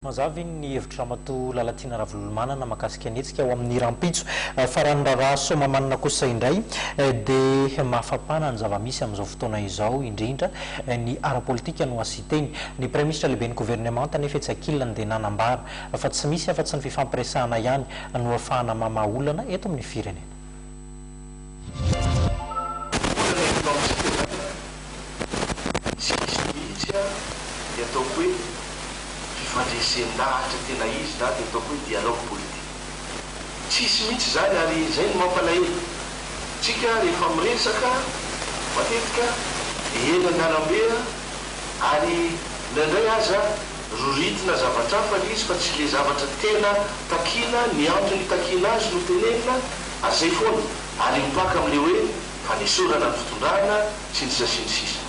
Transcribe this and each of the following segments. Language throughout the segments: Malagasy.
Mazavy ny hevitra mato Lalatina Ravolomanana mahakasika anetsika ao amin'ny rampitso farandrara soma manana kosa indray dia mahafapana ny zava-misy amin'izao fotoana izao indrindra ny ara-politika no asiteny ny Premier ministre lehiben'ny gouvernement nefa etsy ankilany dia nanambara fa tsy misy afa-tsy ny fifampiresahana ihany no ahafahana mamaha olana eto amin'ny firenena. Fandresenahatra tena izy na dia ataoko hoe dialogue politique tsisy mihitsy zany ary zay no mampalahelo tsika rehefa miresaka matetika eny an-dalambe ary ndraindray aza roritina zavatra fa izy fa tsy le zavatra tena takina ny antony takina azy no tenenina azay foana ary mipaka amin'le hoe fanesorana ny fitondrana sy ny sisa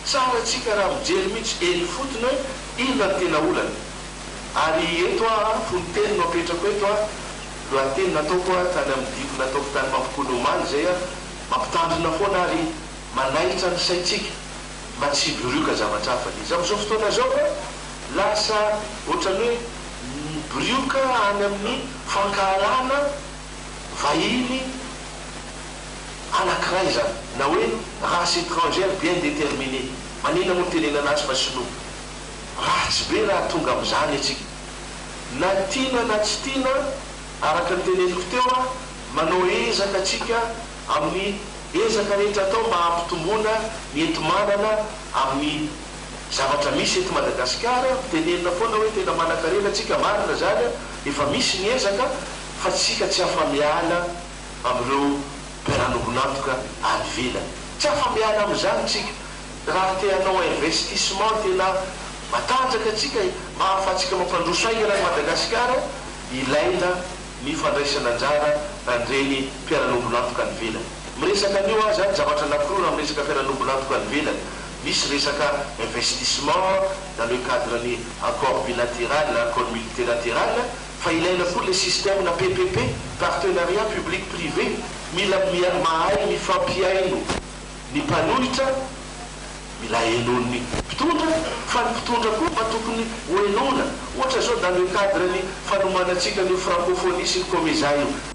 tsara tsika raha mijery mihitsy eny fotony hoe inona ny tena olana ary eto foniteny no apetrako eto lohateny nataoko tany amin'ny diko nataoko tany mampikolomaly zay mampitandrina foana ary manaitra ny saitsika mba tsy borioka zavatra hafa izy amin'izao fotoana zao lasa ohatrany hoe borioka any amin'ny fankarana vahiny anankiray zany na hoe race étrangère bien déterminée manina moa tenenana azy fa sinoa ratsy be raha tonga amin'izany atsika na tiana na tsy tiana araka ny teneniko teo manao ezaka atsika amin'ny ezaka rehetra atao mba hampitomboana ny enti-manana amin'ny zavatra misy eto Madagasikara tenenina foana hoe tena manan-karena atsika marina zany efa misy ny ezaka fa tsika tsy afa-miala amin'ireo mpiara-nobonantoka any ivelany tsy afa-miala amin'izany tsika raha te hanao investissement tena matanjaka atsika mahafatsika mampandroso aingana ny Madagasikara ilaina ny fandraisana anjara an'ireny mpiara-nobonantoka ny ivelany miresaka an'io zany zavatra anankiroa raha miresaka mpiara-nobonantoka ny ivelany misy resaka investissement dans le cadre ny accord bilatéral na accord multilatéral fa ilaina koa le système na PPP partenariat public privé mila mahay mifampiaino ny mpanohitra mila enon'ny mpitondra fa ny mpitondra koa mba tokony ho enona ohatra zao dans le cadre ny fanomanatsika ny francophonie sy ny comeza io